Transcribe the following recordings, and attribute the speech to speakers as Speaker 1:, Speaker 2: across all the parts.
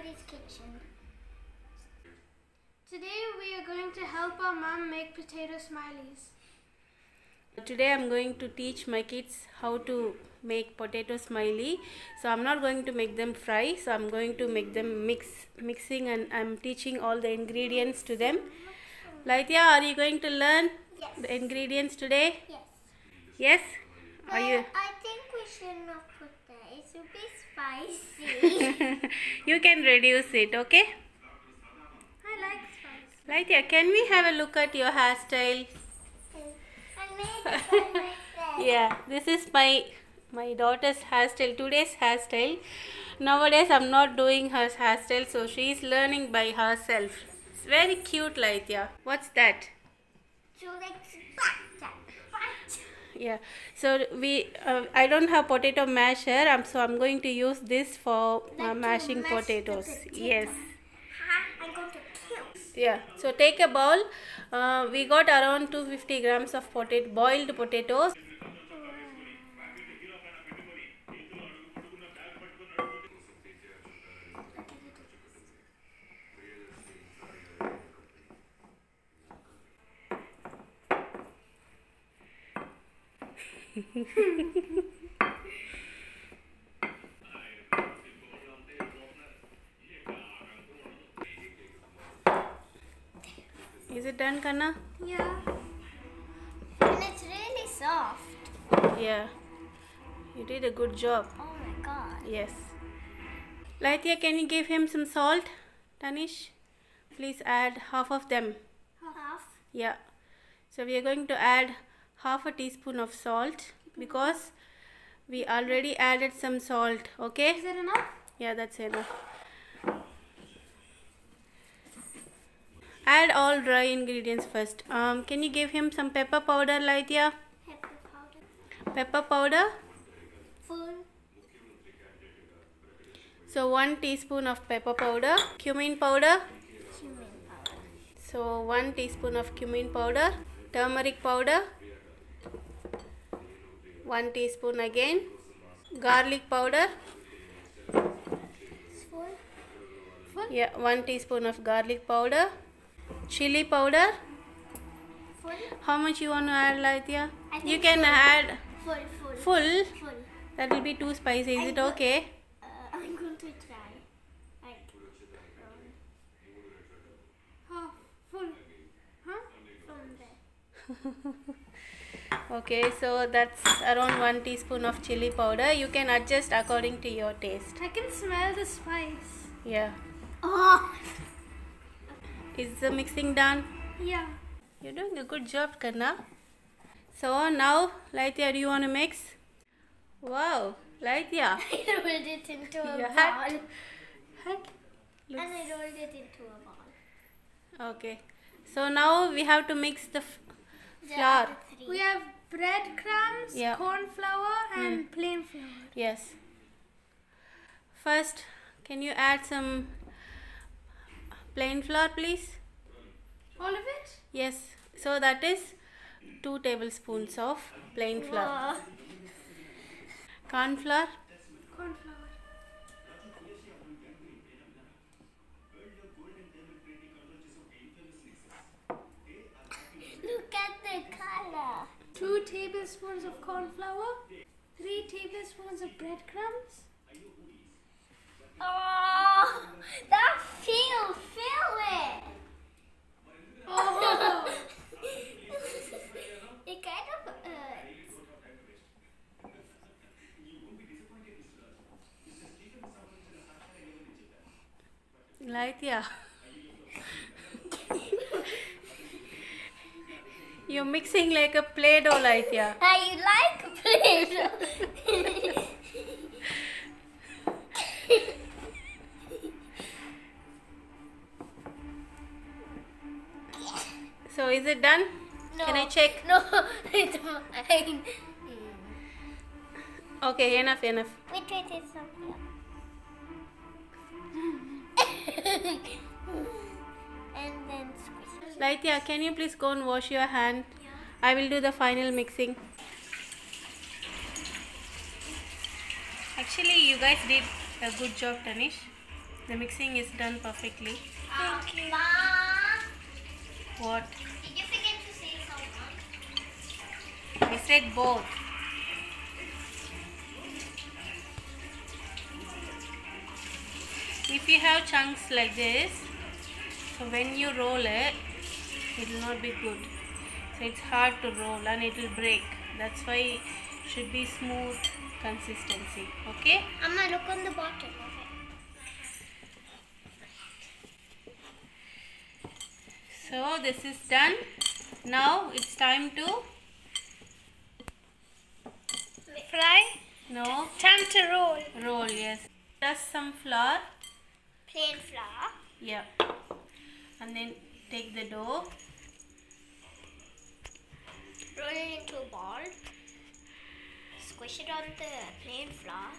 Speaker 1: Smiley's kitchen. Today we are going to help our mom make potato smileys.
Speaker 2: Today I'm going to teach my kids how to make potato smiley. So I'm not going to make them fry, so I'm going to make them mixing, and I'm teaching all the ingredients to them. Laithya, are you going to learn the ingredients today?
Speaker 1: Yes.
Speaker 2: Yes?
Speaker 1: But I think we should not put that. It will be spicy.
Speaker 2: You can reduce it, okay?
Speaker 1: I like spicy.
Speaker 2: Laithya, can we have a look at your hairstyle?
Speaker 1: I made it by myself.
Speaker 2: Yeah, this is my daughter's hairstyle, today's hairstyle. Nowadays I'm not doing her hairstyle, so she is learning by herself. It's very cute, Laithya. What's that? Yeah, so I don't have potato masher, so I'm going to use this for mashing potatoes. Yes.
Speaker 1: I'm going to kill.
Speaker 2: Yeah, so take a bowl. We got around 250 grams of boiled potatoes. Is it done, Kanna?
Speaker 1: Yeah. And it's really soft.
Speaker 2: Yeah. You did a good job.
Speaker 1: Oh my god.
Speaker 2: Yes. Laithya, can you give him some salt? Tanish, please add half of them.
Speaker 1: Half?
Speaker 2: Yeah. So we are going to add half a teaspoon of salt because we already added some salt. Okay?
Speaker 1: Is that enough?
Speaker 2: Yeah, that's enough. Add all dry ingredients first. Can you give him some pepper powder, Laithya?
Speaker 1: Pepper powder.
Speaker 2: Pepper powder.
Speaker 1: Full.
Speaker 2: So 1 teaspoon of pepper powder. Cumin powder.
Speaker 1: Cumin powder.
Speaker 2: So 1 teaspoon of cumin powder. Turmeric powder. 1 teaspoon again. Garlic powder.
Speaker 1: Full. Full.
Speaker 2: Yeah, 1 teaspoon of garlic powder. Chili powder.
Speaker 1: Full.
Speaker 2: How much you want to add, Laithya?
Speaker 1: I think
Speaker 2: You can
Speaker 1: full.
Speaker 2: add
Speaker 1: Full.
Speaker 2: full.
Speaker 1: Full.
Speaker 2: That will be too spicy. Is it okay?
Speaker 1: I'm going to try. Like, half full. Huh? From there.
Speaker 2: Okay, so that's around 1 teaspoon of chili powder. You can adjust according to your taste.
Speaker 1: I can smell the spice.
Speaker 2: Yeah.
Speaker 1: Oh.
Speaker 2: Is the mixing done?
Speaker 1: Yeah.
Speaker 2: You're doing a good job, Kanna. So now, Laithya, do you want to mix? Wow, Laithya.
Speaker 1: I rolled it into a
Speaker 2: Your
Speaker 1: ball.
Speaker 2: hat
Speaker 1: And I rolled it into a ball.
Speaker 2: Okay. So now we have to mix the flour.
Speaker 1: We have breadcrumbs,
Speaker 2: Yeah.
Speaker 1: corn flour, and plain flour.
Speaker 2: Yes. First, can you add some plain flour, please?
Speaker 1: All of it?
Speaker 2: Yes. So that is 2 tablespoons of plain flour. Corn flour.
Speaker 1: Corn flour. Look at the color. 2 tablespoons of corn flour. 3 tablespoons of breadcrumbs. Oh, that feels it. Oh. It kind of hurts.
Speaker 2: Laithya. You're mixing like a Play-Doh, Laithya.
Speaker 1: I like Play-Doh.
Speaker 2: So is it done?
Speaker 1: No.
Speaker 2: Can I check?
Speaker 1: No, it's mine.
Speaker 2: Okay, enough.
Speaker 1: Wait, it's something. And then squish.
Speaker 2: Laithya, can you please go and wash your hand? I will do the final mixing. Actually, you guys did a good job, Tanish. The mixing is done perfectly.
Speaker 1: Thank you.
Speaker 2: What?
Speaker 1: Did you forget to say something?
Speaker 2: I said both. If you have chunks like this, so when you roll it, it will not be good. So it's hard to roll and it will break. That's why it should be smooth consistency. Okay?
Speaker 1: I'm gonna look on the bottom of it.
Speaker 2: So this is done. Now it's time to
Speaker 1: Fry?
Speaker 2: no
Speaker 1: Time to roll.
Speaker 2: roll. Yes. Just some flour.
Speaker 1: Plain flour.
Speaker 2: Yeah. And then take the dough.
Speaker 1: Roll it into a ball. Squish it on the plain flour.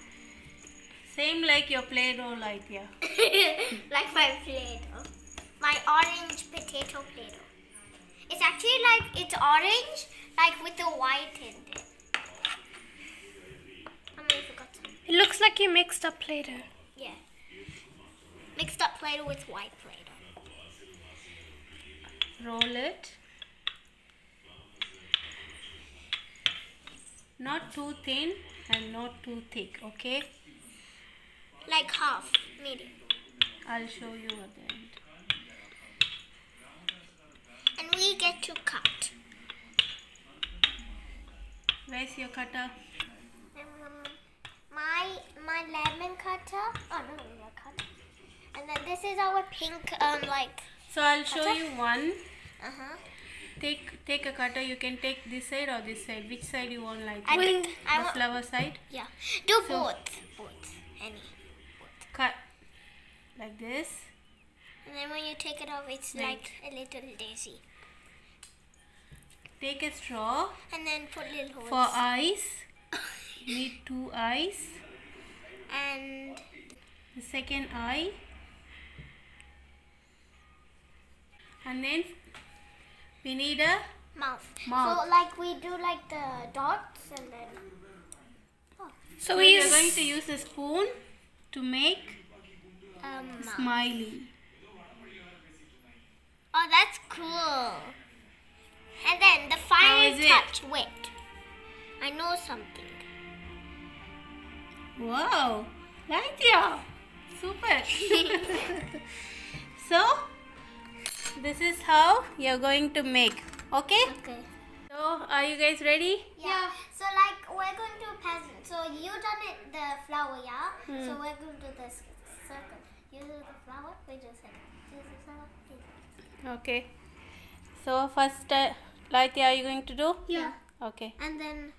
Speaker 2: Same like your Play-Doh, Laithya.
Speaker 1: Like my Play-Doh. My orange potato Play-Doh. It's actually like, it's orange, like with the white in it. I forgot some.
Speaker 3: It looks like you mixed up Play-Doh.
Speaker 1: Yeah. Mixed up Play-Doh with white Play-Doh.
Speaker 2: Roll it. Not too thin and not too thick, okay?
Speaker 1: Like half, medium.
Speaker 2: I'll show you at the end.
Speaker 1: And we get to cut.
Speaker 2: Where's your cutter?
Speaker 1: My lemon cutter. Oh no, no cutter. And then this is our pink like.
Speaker 2: So I'll show
Speaker 1: Cutter?
Speaker 2: you one.
Speaker 1: Take
Speaker 2: Take a cutter. You can take this side or this side. Which side you want, like
Speaker 1: I think I
Speaker 2: the
Speaker 1: want.
Speaker 2: flower side?
Speaker 1: Yeah. Do
Speaker 2: So-
Speaker 1: both. Any.
Speaker 2: Cut like this.
Speaker 1: And then when you take it off, it's like a little daisy.
Speaker 2: Take a straw
Speaker 1: And then put little holes.
Speaker 2: for eyes. You need 2 eyes.
Speaker 1: And
Speaker 2: The second eye. And then we need a
Speaker 1: mouth.
Speaker 2: Mouth.
Speaker 1: So like we do like the dots and then.
Speaker 3: So
Speaker 2: So
Speaker 3: we
Speaker 2: we are
Speaker 3: use
Speaker 2: going to use a spoon to make
Speaker 1: Mouth.
Speaker 2: smiley.
Speaker 1: Oh, that's cool. And then the
Speaker 2: How
Speaker 1: final
Speaker 2: is it?
Speaker 1: touch. Wait. I know something.
Speaker 2: Wow, Laithya, super. So this is how you're going to make. Okay.
Speaker 1: Okay.
Speaker 2: So are you guys ready?
Speaker 1: Yeah. So like we're going to pass. So you done it the flower, yeah. So we're going to do this circle. You do the flower. Wait a second. Do the flower.
Speaker 2: Okay. So first, Laithya, are you going to do?
Speaker 1: Yeah.
Speaker 2: Okay.
Speaker 1: And then.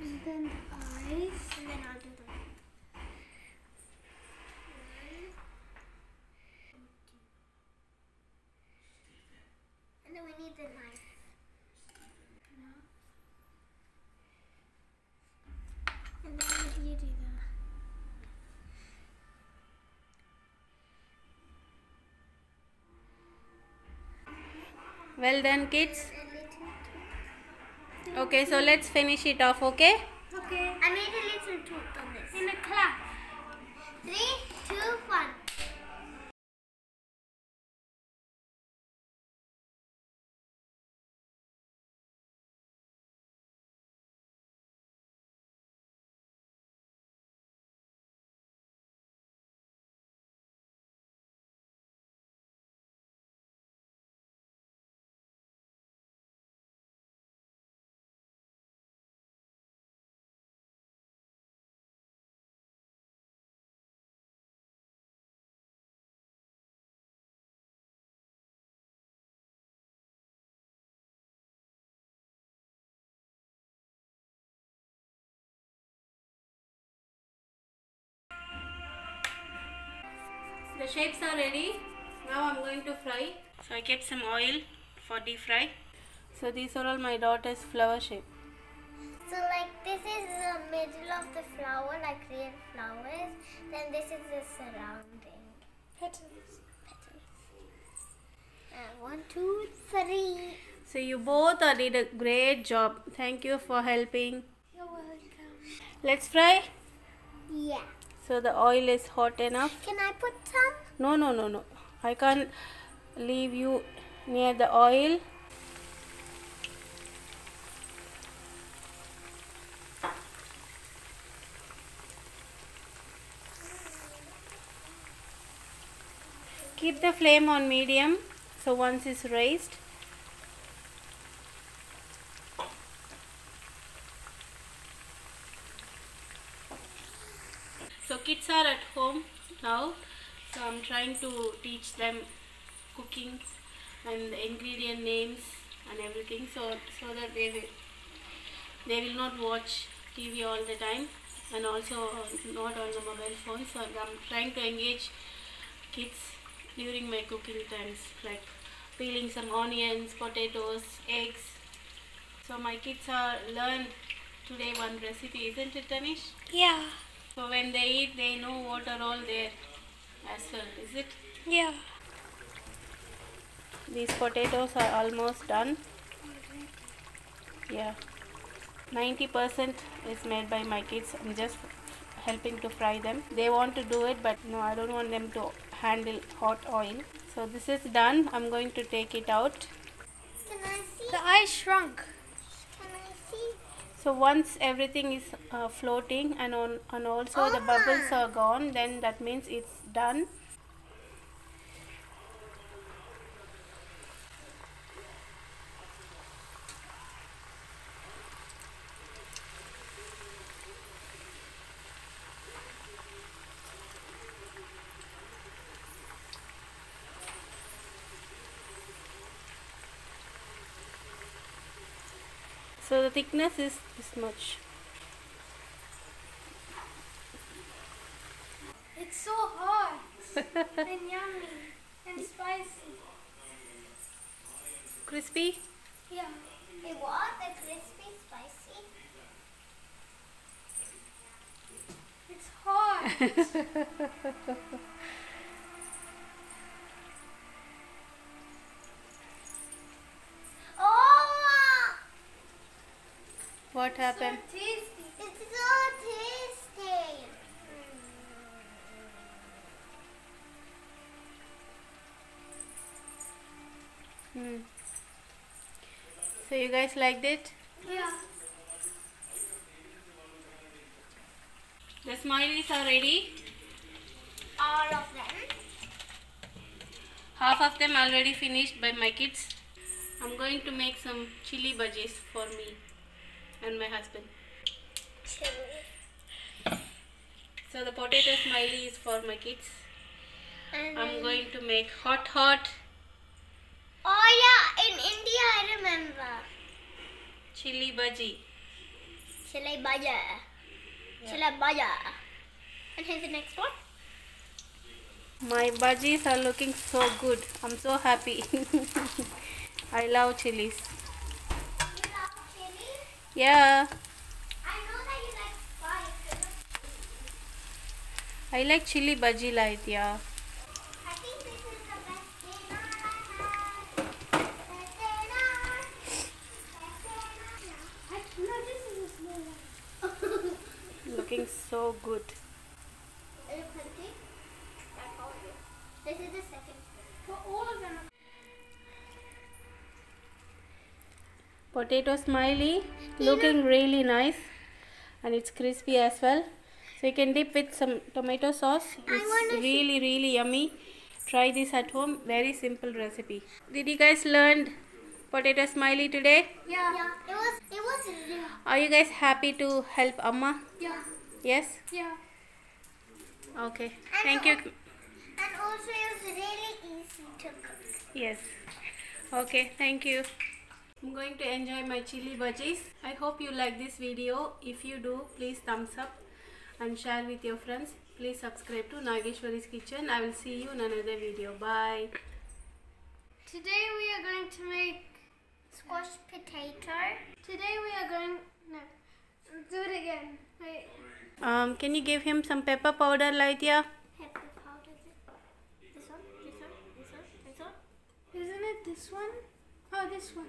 Speaker 1: And then the eyes. And then I'll do the. And then we need the knife. And then you do that.
Speaker 2: Well done, kids.
Speaker 1: A little.
Speaker 2: Okay, so let's finish it off. Okay.
Speaker 1: Okay. I made a little tooth on this. In a clap. 3, 2, 1.
Speaker 2: The shapes are ready. Now I'm going to fry. So I kept some oil for deep fry. So these are all my daughter's flower shape.
Speaker 1: So like this is the middle of the flower, like real flowers. Then this is the surrounding. Petals. And 1, 2, 3.
Speaker 2: So you both did a great job. Thank you for helping.
Speaker 1: You're welcome.
Speaker 2: Let's fry.
Speaker 1: Yeah.
Speaker 2: So the oil is hot enough.
Speaker 1: Can I put some?
Speaker 2: No, no, no, no. I can't leave you near the oil. Keep the flame on medium. So once it's raised, so kids are at home now, so I'm trying to teach them cooking and the ingredient names and everything, so that they will not watch TV all the time and also not on the mobile phone. So I'm trying to engage kids during my cooking times, like peeling some onions, potatoes, eggs. So my kids are learned today one recipe, isn't it, Tanish?
Speaker 3: Yeah.
Speaker 2: So when they eat, they know what are all there as well, is it?
Speaker 3: Yeah.
Speaker 2: These potatoes are almost done. Yeah, 90% is made by my kids. I'm just helping to fry them. They want to do it, but no, I don't want them to handle hot oil. So this is done. I'm going to take it out.
Speaker 1: Can I see?
Speaker 3: The eye shrunk.
Speaker 1: Can I see?
Speaker 2: So once everything is floating and also the bubbles are gone, then that means it's done. So the thickness is this much.
Speaker 3: It's so hot and yummy and spicy.
Speaker 2: Crispy?
Speaker 3: Yeah.
Speaker 1: It was a crispy, spicy.
Speaker 3: It's hot.
Speaker 1: Oh!
Speaker 2: What happened?
Speaker 3: So tasty.
Speaker 1: It's so tasty.
Speaker 2: So you guys liked it?
Speaker 3: Yeah.
Speaker 2: The smileys are ready.
Speaker 1: All of them.
Speaker 2: Half of them already finished by my kids. I'm going to make some chili bhajis for me and my husband.
Speaker 1: Chili.
Speaker 2: So the potato smiley is for my kids.
Speaker 1: And
Speaker 2: I'm going to make hot
Speaker 1: oh yeah, in India I remember.
Speaker 2: chili bhaji.
Speaker 1: Chile bhaja. Chile bhaja. And here's the next one.
Speaker 2: My bhajis are looking so good. I'm so happy. I love chilies.
Speaker 1: You love chili?
Speaker 2: Yeah,
Speaker 1: I know that you like spice.
Speaker 2: I like chili bhaji light, yeah.
Speaker 1: I think this is the best dinner I had. Best dinner. Best dinner.
Speaker 3: No, this is a small one.
Speaker 2: Looking so good.
Speaker 1: Are you cooking? I told you. This is the second.
Speaker 3: But all of them.
Speaker 2: Potato smiley looking really nice, and it's crispy as well. So you can dip with some tomato sauce. It's really yummy. Try this at home. Very simple recipe. Did you guys learn potato smiley today?
Speaker 3: Yeah.
Speaker 1: Yeah, it was really.
Speaker 2: Are you guys happy to help Amma?
Speaker 3: Yeah.
Speaker 2: Yes?
Speaker 3: Yeah.
Speaker 2: Okay. Thank you.
Speaker 1: And also it was really easy to cook.
Speaker 2: Yes. Okay, thank you. I'm going to enjoy my chili bhajis. I hope you like this video. If you do, please thumbs up and share with your friends. Please subscribe to Nageshwari's Kitchen. I will see you in another video. Bye.
Speaker 3: Today we are going to make.
Speaker 1: Squash potato.
Speaker 3: Today we are going. No. Do it again. Wait.
Speaker 2: Can you give him some pepper powder, Laitya?
Speaker 1: Pepper powder. This one? This one? This one? This one?
Speaker 3: Isn't it this one? Oh, this one.